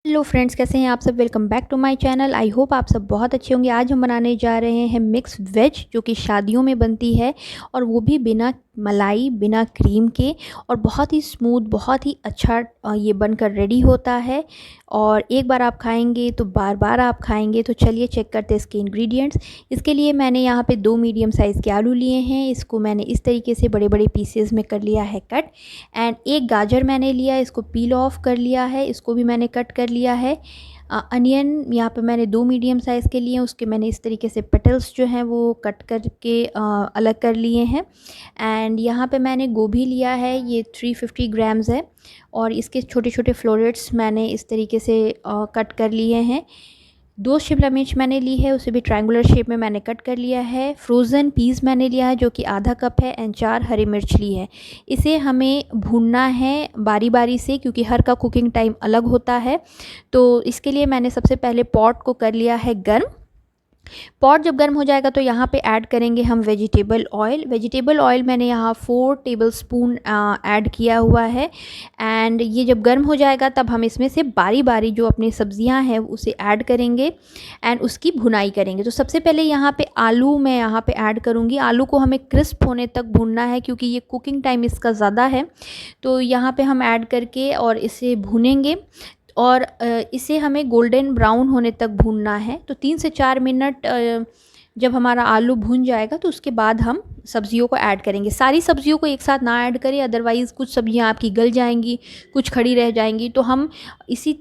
Hello friends, कैसे हैं आप सब। Welcome back to my channel. I hope आप सब बहुत अच्छे होंगे। आज हम बनाने जा रहे हैं मिक्स वेज, जो कि शादियों में बनती है और वो भी बिना मलाई, बिना क्रीम के, और बहुत ही स्मूथ, बहुत ही अच्छा ये बनकर रेडी होता है। और एक बार आप खाएंगे तो बार बार आप खाएंगे। तो चलिए चेक करते हैं इसके इंग्रेडिएंट्स। इसके लिए मैंने यहाँ पे 2 मीडियम साइज़ के आलू लिए हैं। इसको मैंने इस तरीके से बड़े बड़े पीसेस में कर लिया है कट। एंड एक गाजर मैंने लिया, इसको पील ऑफ कर लिया है, इसको भी मैंने कट कर लिया है। अनियन यहाँ पे मैंने 2 मीडियम साइज़ के लिए, उसके मैंने इस तरीके से पेटल्स जो हैं वो कट करके अलग कर लिए हैं। एंड यहाँ पे मैंने गोभी लिया है, ये 350 ग्राम्स है, और इसके छोटे छोटे फ्लोरेट्स मैंने इस तरीके से कट कर लिए हैं। 2 शिमला मिर्च मैंने ली है, उसे भी ट्रायंगुलर शेप में मैंने कट कर लिया है। फ्रोज़न पीस मैंने लिया है जो कि आधा कप है, एंड 4 हरी मिर्च ली है। इसे हमें भूनना है बारी बारी से, क्योंकि हर का कुकिंग टाइम अलग होता है। तो इसके लिए मैंने सबसे पहले पॉट को कर लिया है गर्म। पॉट जब गर्म हो जाएगा तो यहाँ पे ऐड करेंगे हम वेजिटेबल ऑयल। वेजिटेबल ऑयल मैंने यहाँ 4 टेबलस्पून ऐड किया हुआ है। एंड ये जब गर्म हो जाएगा तब हम इसमें से बारी बारी जो अपनी सब्जियां हैं उसे ऐड करेंगे एंड उसकी भुनाई करेंगे। तो सबसे पहले यहाँ पे आलू मैं यहाँ पे ऐड करूँगी। आलू को हमें क्रिस्प होने तक भूनना है, क्योंकि ये कुकिंग टाइम इसका ज़्यादा है। तो यहाँ पे हम ऐड करके और इसे भूनेंगे, और इसे हमें गोल्डन ब्राउन होने तक भूनना है। तो 3 से 4 मिनट जब हमारा आलू भून जाएगा तो उसके बाद हम सब्जियों को ऐड करेंगे। सारी सब्जियों को एक साथ ना ऐड करें, अदरवाइज़ कुछ सब्जियां आपकी गल जाएंगी, कुछ खड़ी रह जाएंगी। तो हम इसी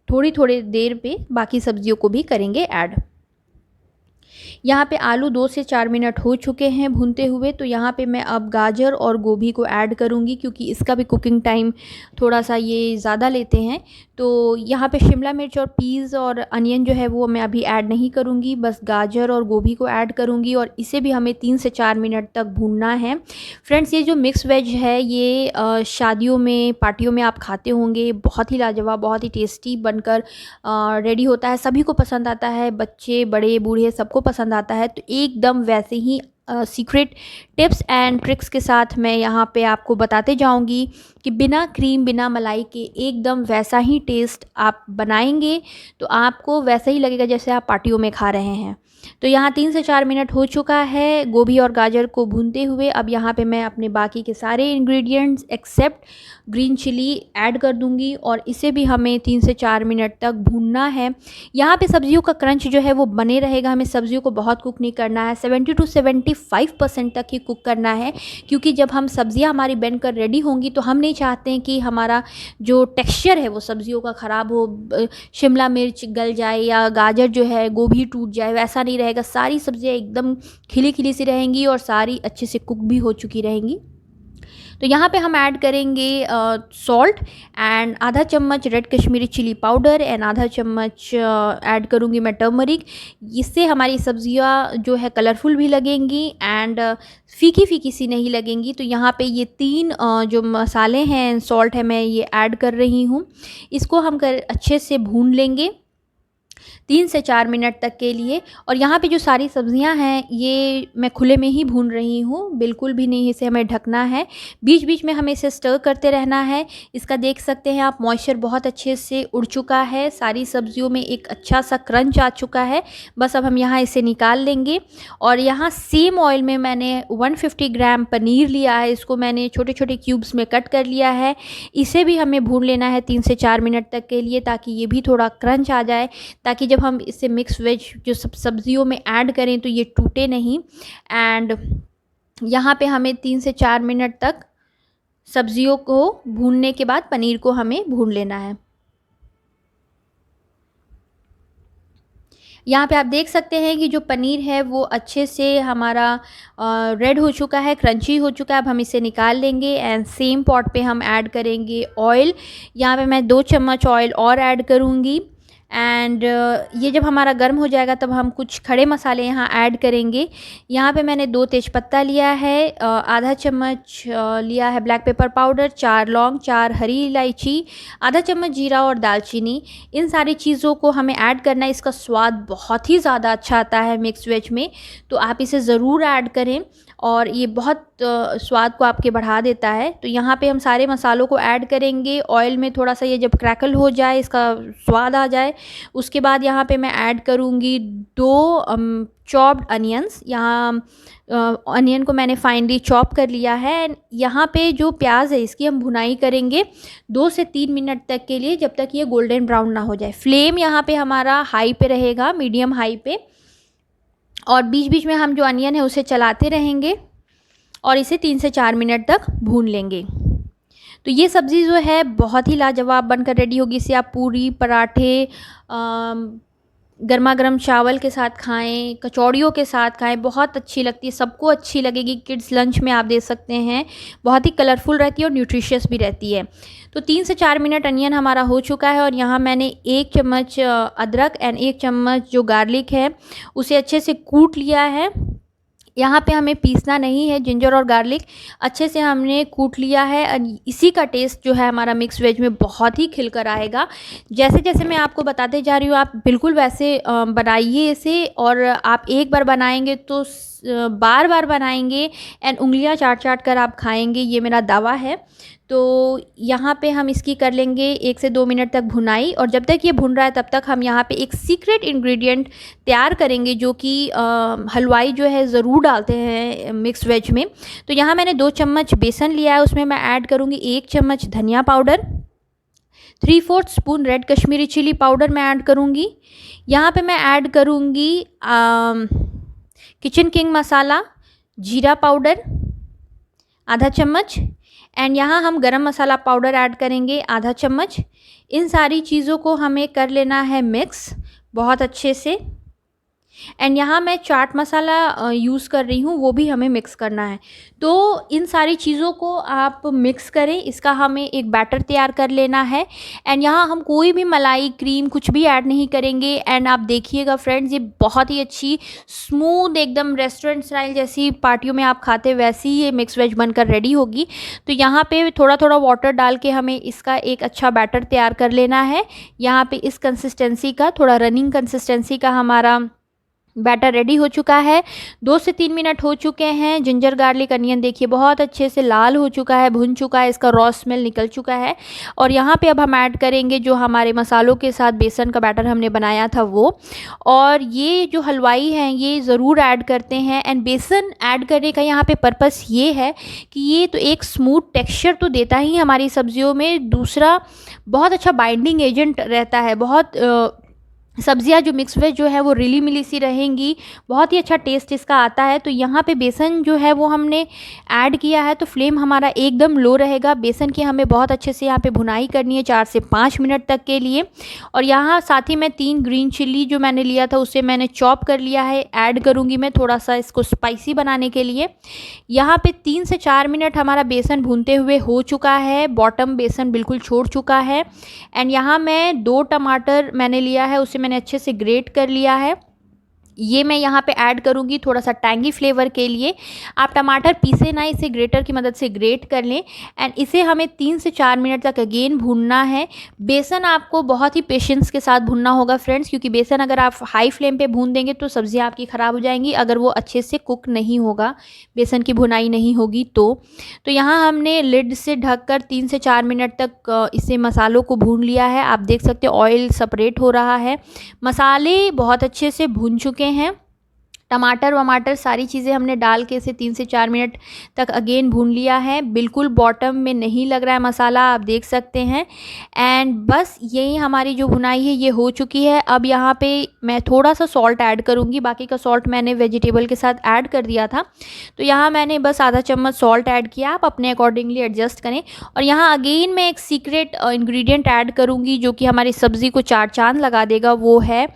थोड़ी थोड़ी देर पे बाकी सब्जियों को भी करेंगे ऐड। यहाँ पे आलू 2 से 4 मिनट हो चुके हैं भूनते हुए। तो यहाँ पे मैं अब गाजर और गोभी को ऐड करूँगी, क्योंकि इसका भी कुकिंग टाइम थोड़ा सा ये ज़्यादा लेते हैं। तो यहाँ पे शिमला मिर्च और पीस और अनियन जो है वो मैं अभी ऐड नहीं करूँगी, बस गाजर और गोभी को ऐड करूँगी, और इसे भी हमें 3 से 4 मिनट तक भूनना है। फ्रेंड्स, ये जो मिक्स वेज है ये शादियों में, पार्टियों में आप खाते होंगे। बहुत ही लाजवाब, बहुत ही टेस्टी बनकर रेडी होता है। सभी को पसंद आता है, बच्चे बड़े बूढ़े सबको पसंद आता है। तो एकदम वैसे ही सीक्रेट टिप्स एंड ट्रिक्स के साथ मैं यहाँ पे आपको बताते जाऊँगी कि बिना क्रीम, बिना मलाई के एकदम वैसा ही टेस्ट आप बनाएंगे तो आपको वैसा ही लगेगा जैसे आप पार्टियों में खा रहे हैं। तो यहाँ 3 से 4 मिनट हो चुका है गोभी और गाजर को भूनते हुए। अब यहाँ पे मैं अपने बाकी के सारे ingredients except green chilli add कर दूंगी, और इसे भी हमें 3 से 4 मिनट तक भूनना है। यहाँ पे सब्जियों का क्रंच जो है वो बने रहेगा। हमें सब्जियों को बहुत कुक नहीं करना है, 70 to 75% तक ही कुक करना है, क्योंकि जब हम सब्जियाँ हमारी बन कर रेडी होंगी तो हम नहीं चाहते हैं कि हमारा जो टेक्सचर है वो सब्जियों का ख़राब हो, शिमला मिर्च गल जाए या गाजर जो है गोभी टूट जाए, वैसा नहीं रहेगा। सारी सब्जियां एकदम खिली खिली सी रहेंगी और सारी अच्छे से कुक भी हो चुकी रहेंगी। तो यहाँ पे हम ऐड करेंगे सॉल्ट एंड आधा चम्मच red Kashmiri chilli powder and आधा चम्मच ऐड करूँगी मैं टर्मरिक। इससे हमारी सब्जियाँ जो है कलरफुल भी लगेंगी एंड फीकी फीकी सी नहीं लगेंगी। तो यहाँ पे ये 3 जो मसाले हैं, सॉल्ट है, मैं ये ऐड कर रही हूँ। इसको हम अच्छे से भून लेंगे 3 से 4 मिनट तक के लिए। और यहाँ पे जो सारी सब्जियां हैं ये मैं खुले में ही भून रही हूँ, बिल्कुल भी नहीं इसे हमें ढकना है। बीच बीच में हमें इसे स्टर करते रहना है। इसका देख सकते हैं आप, मॉइस्चर बहुत अच्छे से उड़ चुका है, सारी सब्जियों में एक अच्छा सा क्रंच आ चुका है। बस अब हम यहाँ इसे निकाल लेंगे। और यहाँ सेम ऑयल में मैंने 150 ग्राम पनीर लिया है, इसको मैंने छोटे छोटे क्यूब्स में कट कर लिया है। इसे भी हमें भून लेना है 3 से 4 मिनट तक के लिए, ताकि ये भी थोड़ा क्रंच आ जाए, ताकि जब हम इसे मिक्स वेज जो सब सब्जियों में ऐड करें तो ये टूटे नहीं। एंड यहाँ पे हमें 3 से 4 मिनट तक सब्जियों को भूनने के बाद पनीर को हमें भून लेना है। यहाँ पे आप देख सकते हैं कि जो पनीर है वो अच्छे से हमारा रेड हो चुका है, क्रंची हो चुका है। अब हम इसे निकाल लेंगे एंड सेम पॉट पे हम ऐड करेंगे ऑयल। यहाँ पे मैं 2 चम्मच ऑयल और ऐड करूँगी एंड ये जब हमारा गर्म हो जाएगा तब हम कुछ खड़े मसाले यहाँ ऐड करेंगे। यहाँ पे मैंने 2 तेज़पत्ता लिया है, आधा चम्मच लिया है ब्लैक पेपर पाउडर, 4 लौंग, 4 हरी इलायची, आधा चम्मच जीरा और दालचीनी। इन सारी चीज़ों को हमें ऐड करना है। इसका स्वाद बहुत ही ज़्यादा अच्छा आता है मिक्स वेज में, तो आप इसे ज़रूर ऐड करें और ये बहुत स्वाद को आपके बढ़ा देता है। तो यहाँ पे हम सारे मसालों को ऐड करेंगे ऑयल में। थोड़ा सा ये जब क्रैकल हो जाए, इसका स्वाद आ जाए, उसके बाद यहाँ पे मैं ऐड करूँगी 2 चॉप्ड अनियंस। यहाँ अनियन को मैंने फाइनली चॉप कर लिया है। एंड यहाँ पे जो प्याज है इसकी हम भुनाई करेंगे 2 से 3 मिनट तक के लिए, जब तक ये गोल्डन ब्राउन ना हो जाए। फ्लेम यहाँ पे हमारा हाई पे रहेगा, मीडियम हाई पे, और बीच बीच में हम जो अनियन है उसे चलाते रहेंगे और इसे 3 से 4 मिनट तक भून लेंगे। तो ये सब्ज़ी जो है बहुत ही लाजवाब बनकर रेडी होगी। इसे आप पूरी, पराठे, गर्मा गर्म चावल के साथ खाएं, कचौड़ियों के साथ खाएं, बहुत अच्छी लगती है, सबको अच्छी लगेगी। किड्स लंच में आप दे सकते हैं, बहुत ही कलरफुल रहती है और न्यूट्रिशियस भी रहती है। तो 3 से 4 मिनट अनियन हमारा हो चुका है और यहाँ मैंने 1 चम्मच अदरक एंड 1 चम्मच जो गार्लिक है उसे अच्छे से कूट लिया है। यहाँ पे हमें पीसना नहीं है, जिंजर और गार्लिक अच्छे से हमने कूट लिया है। इसी का टेस्ट जो है हमारा मिक्स वेज में बहुत ही खिल कर आएगा। जैसे जैसे मैं आपको बताते जा रही हूँ आप बिल्कुल वैसे बनाइए इसे, और आप एक बार बनाएंगे तो बार बार बनाएंगे एंड उंगलियां चाट चाट कर आप खाएंगे, ये मेरा दावा है। तो यहाँ पे हम इसकी कर लेंगे 1 से 2 मिनट तक भुनाई, और जब तक ये भुन रहा है तब तक हम यहाँ पे एक सीक्रेट इंग्रेडिएंट तैयार करेंगे जो कि हलवाई जो है ज़रूर डालते हैं मिक्स वेज में। तो यहाँ मैंने 2 चम्मच बेसन लिया है, उसमें मैं ऐड करूँगी 1 चम्मच धनिया powder, 3/4 spoon red Kashmiri chilli powder मैं ऐड करूँगी। यहाँ पे मैं ऐड करूँगी किचन किंग मसाला, जीरा पाउडर आधा चम्मच, एंड यहाँ हम गरम मसाला पाउडर ऐड करेंगे आधा चम्मच। इन सारी चीज़ों को हमें कर लेना है मिक्स बहुत अच्छे से। एंड यहाँ मैं चाट मसाला यूज़ कर रही हूँ, वो भी हमें मिक्स करना है। तो इन सारी चीज़ों को आप मिक्स करें, इसका हमें एक बैटर तैयार कर लेना है। एंड यहाँ हम कोई भी मलाई, क्रीम कुछ भी ऐड नहीं करेंगे। एंड आप देखिएगा फ्रेंड्स, ये बहुत ही अच्छी स्मूथ, एकदम रेस्टोरेंट स्टाइल जैसी पार्टियों में आप खाते वैसी ये मिक्स वेज बनकर रेडी होगी। तो यहाँ पे थोड़ा थोड़ा वाटर डाल के हमें इसका एक अच्छा बैटर तैयार कर लेना है। यहाँ पे इस कंसिस्टेंसी का, थोड़ा रनिंग कंसिस्टेंसी का हमारा बैटर रेडी हो चुका है। 2 से 3 मिनट हो चुके हैं। जिंजर गार्लिक अनियन देखिए बहुत अच्छे से लाल हो चुका है, भुन चुका है, इसका रॉ स्मेल निकल चुका है। और यहाँ पे अब हम ऐड करेंगे जो हमारे मसालों के साथ बेसन का बैटर हमने बनाया था वो। और ये जो हलवाई हैं ये ज़रूर ऐड करते हैं। एंड बेसन ऐड करने का यहाँ पे पर्पस ये है कि ये तो एक स्मूथ टेक्स्चर तो देता ही हमारी सब्जियों में, दूसरा बहुत अच्छा बाइंडिंग एजेंट रहता है। बहुत सब्जियां जो मिक्स वेज जो है वो रिली मिली सी रहेंगी, बहुत ही अच्छा टेस्ट इसका आता है। तो यहाँ पे बेसन जो है वो हमने ऐड किया है, तो फ्लेम हमारा एकदम लो रहेगा। बेसन की हमें बहुत अच्छे से यहाँ पे भुनाई करनी है 4 से 5 मिनट तक के लिए। और यहाँ साथ ही मैं 3 ग्रीन चिल्ली जो मैंने लिया था उसे मैंने चॉप कर लिया है, ऐड करूँगी मैं थोड़ा सा इसको स्पाइसी बनाने के लिए। यहाँ पे 3 से 4 मिनट हमारा बेसन भूनते हुए हो चुका है, बॉटम बेसन बिल्कुल छोड़ चुका है। एंड यहाँ मैं 2 टमाटर मैंने लिया है, उसे मैंने अच्छे से ग्रेट कर लिया है। ये मैं यहाँ पे ऐड करूँगी थोड़ा सा टैंगी फ्लेवर के लिए। आप टमाटर पीसे ना, इसे ग्रेटर की मदद से ग्रेट कर लें। एंड इसे हमें 3 से 4 मिनट तक अगेन भूनना है। बेसन आपको बहुत ही पेशेंस के साथ भूनना होगा फ्रेंड्स, क्योंकि बेसन अगर आप हाई फ्लेम पे भून देंगे तो सब्जियाँ आपकी ख़राब हो जाएंगी, अगर वो अच्छे से कुक नहीं होगा, बेसन की भुनाई नहीं होगी तो यहाँ हमने लिड से ढककर 3 से 4 मिनट तक इसे मसालों को भून लिया है। आप देख सकते हो ऑयल सेपरेट हो रहा है, मसाले बहुत अच्छे से भून चुके हैं। टमाटर वमाटर सारी चीज़ें हमने डाल के इसे 3 से 4 मिनट तक अगेन भून लिया है। बिल्कुल बॉटम में नहीं लग रहा है मसाला, आप देख सकते हैं। एंड बस यही हमारी जो भुनाई है ये हो चुकी है। अब यहाँ पे मैं थोड़ा सा सॉल्ट ऐड करूँगी, बाकी का सॉल्ट मैंने वेजिटेबल के साथ ऐड कर दिया था। तो यहाँ मैंने बस आधा चम्मच सॉल्ट ऐड किया, आप अपने अकॉर्डिंगली एडजस्ट करें। और यहाँ अगेन मैं एक सीक्रेट इंग्रेडिएंट ऐड करूँगी जो कि हमारी सब्ज़ी को 4 चांद लगा देगा, वो है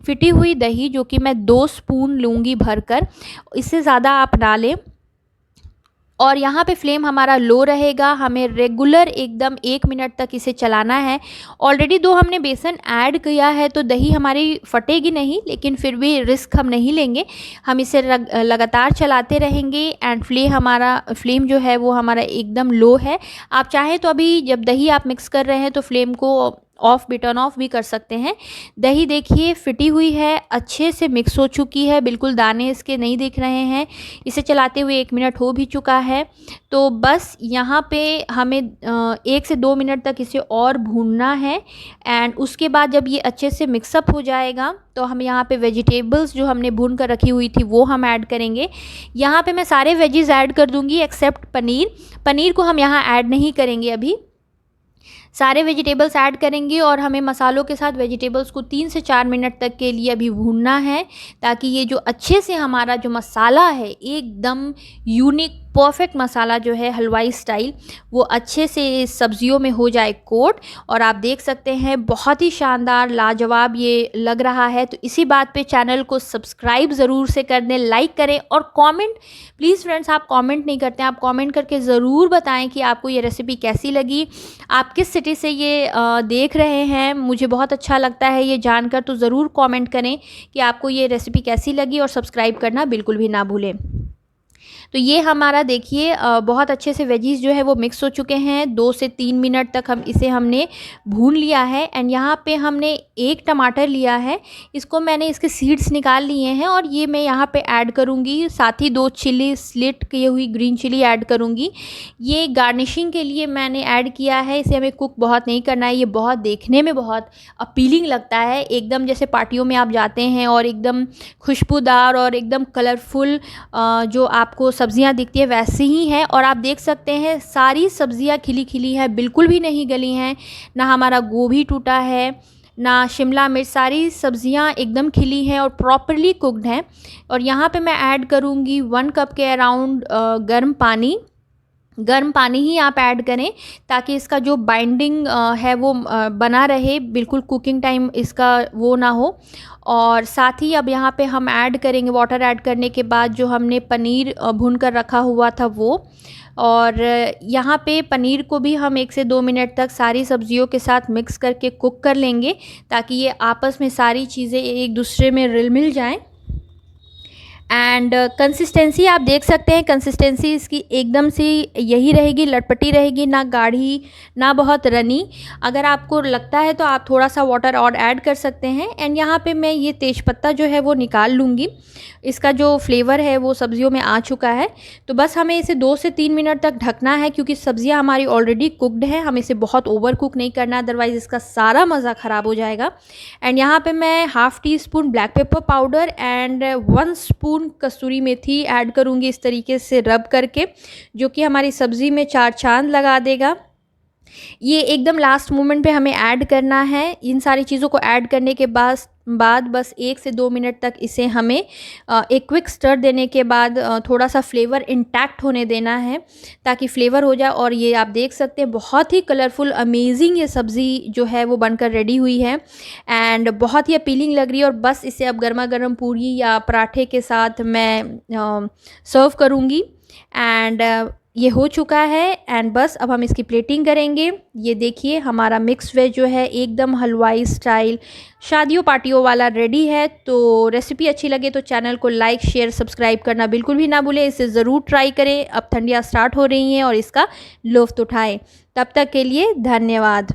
फिटी हुई दही, जो कि मैं 2 स्पून लूँगी भरकर, इससे ज़्यादा आप ना लें। और यहाँ पे फ्लेम हमारा लो रहेगा। हमें रेगुलर एकदम 1 मिनट तक इसे चलाना है। ऑलरेडी दो हमने बेसन ऐड किया है तो दही हमारी फटेगी नहीं, लेकिन फिर भी रिस्क हम नहीं लेंगे। हम इसे लगातार चलाते रहेंगे एंड फ्लेम जो है वो हमारा एकदम लो है। आप चाहें तो अभी जब दही आप मिक्स कर रहे हैं तो फ्लेम को टर्न ऑफ भी कर सकते हैं। दही देखिए फिटी हुई है, अच्छे से मिक्स हो चुकी है, बिल्कुल दाने इसके नहीं दिख रहे हैं। इसे चलाते हुए 1 मिनट हो भी चुका है। तो बस यहाँ पे हमें 1 से 2 मिनट तक इसे और भूनना है एंड उसके बाद जब ये अच्छे से मिक्सअप हो जाएगा तो हम यहाँ पे वेजिटेबल्स जो हमने भून कर रखी हुई थी वो हम ऐड करेंगे। यहाँ पे मैं सारे वेजीज ऐड कर दूँगी एक्सेप्ट पनीर। पनीर को हम यहाँ ऐड नहीं करेंगे अभी। सारे वेजिटेबल्स ऐड करेंगे और हमें मसालों के साथ वेजिटेबल्स को 3 से 4 मिनट तक के लिए अभी भूनना है, ताकि ये जो अच्छे से हमारा जो मसाला है एकदम यूनिक परफेक्ट मसाला जो है हलवाई स्टाइल, वो अच्छे से सब्जियों में हो जाए कोट। और आप देख सकते हैं बहुत ही शानदार लाजवाब ये लग रहा है। तो इसी बात पे चैनल को सब्सक्राइब ज़रूर से कर दें, लाइक करें और कमेंट प्लीज़ फ्रेंड्स, आप कमेंट नहीं करते हैं, आप कमेंट करके ज़रूर बताएं कि आपको ये रेसिपी कैसी लगी, आप किस सिटी से ये देख रहे हैं। मुझे बहुत अच्छा लगता है ये जानकर, तो ज़रूर कमेंट करें कि आपको ये रेसिपी कैसी लगी और सब्सक्राइब करना बिल्कुल भी ना भूलें। तो ये हमारा देखिए बहुत अच्छे से वेजीज जो है वो मिक्स हो चुके हैं। 2 से 3 मिनट तक हमने भून लिया है एंड यहाँ पे हमने 1 टमाटर लिया है, इसको मैंने इसके सीड्स निकाल लिए हैं और ये मैं यहाँ पे ऐड करूँगी। साथ ही 2 चिली स्लिट की हुई ग्रीन चिली ऐड करूँगी। ये गार्निशिंग के लिए मैंने ऐड किया है, इसे हमें कुक बहुत नहीं करना है। ये बहुत देखने में बहुत अपीलिंग लगता है, एकदम जैसे पार्टियों में आप जाते हैं और एकदम खुशबूदार और एकदम कलरफुल जो आपको सब्जियां दिखती है वैसी ही है। और आप देख सकते हैं सारी सब्जियां खिली खिली है, बिल्कुल भी नहीं गली हैं, ना हमारा गोभी टूटा है ना शिमला मिर्च, सारी सब्जियां एकदम खिली हैं और प्रॉपरली कुक्ड हैं। और यहाँ पे मैं ऐड करूँगी 1 कप के अराउंड गर्म पानी ही आप ऐड करें, ताकि इसका जो बाइंडिंग है वो बना रहे, बिल्कुल कुकिंग टाइम इसका वो ना हो। और साथ ही अब यहाँ पे हम ऐड करेंगे, वाटर ऐड करने के बाद जो हमने पनीर भून कर रखा हुआ था वो। और यहाँ पे पनीर को भी हम 1 से 2 मिनट तक सारी सब्जियों के साथ मिक्स करके कुक कर लेंगे, ताकि ये आपस में सारी चीज़ें एक दूसरे में रिल मिल जाएँ। एंड कंसिस्टेंसी आप देख सकते हैं, कंसिस्टेंसी इसकी एकदम से यही रहेगी, लटपटी रहेगी, ना गाढ़ी ना बहुत रनी। अगर आपको लगता है तो आप थोड़ा सा वाटर और ऐड कर सकते हैं। एंड यहाँ पे मैं ये तेज़पत्ता जो है वो निकाल लूँगी, इसका जो फ्लेवर है वो सब्जियों में आ चुका है। तो बस हमें इसे 2 से 3 मिनट तक ढकना है, क्योंकि सब्जियां हमारी ऑलरेडी कुकड है, हमें इसे बहुत ओवर कुक नहीं करना, अदरवाइज़ इसका सारा मज़ा ख़राब हो जाएगा। एंड यहाँ पे मैं ½ teaspoon black pepper powder and 1 spoon kasuri methi add करूँगी, इस तरीके से रब करके, जो कि हमारी सब्ज़ी में 4 चांद लगा देगा। ये एकदम लास्ट मोमेंट पे हमें ऐड करना है। इन सारी चीज़ों को ऐड करने के बाद बस 1 से 2 मिनट तक इसे हमें एक क्विक स्टर देने के बाद थोड़ा सा फ्लेवर इंटैक्ट होने देना है, ताकि फ्लेवर हो जाए। और ये आप देख सकते हैं बहुत ही कलरफुल अमेजिंग ये सब्ज़ी जो है वो बनकर रेडी हुई है एंड बहुत ही अपीलिंग लग रही है। और बस इसे अब गर्मा गर्म पूरी या पराठे के साथ मैं सर्व करूँगी एंड ये हो चुका है। एंड बस अब हम इसकी प्लेटिंग करेंगे। ये देखिए हमारा मिक्स वेज जो है एकदम हलवाई स्टाइल शादियों पार्टियों वाला रेडी है। तो रेसिपी अच्छी लगे तो चैनल को लाइक शेयर सब्सक्राइब करना बिल्कुल भी ना भूलें, इसे ज़रूर ट्राई करें। अब ठंडियाँ स्टार्ट हो रही हैं और इसका लुत्फ़ उठाएं। तब तक के लिए धन्यवाद।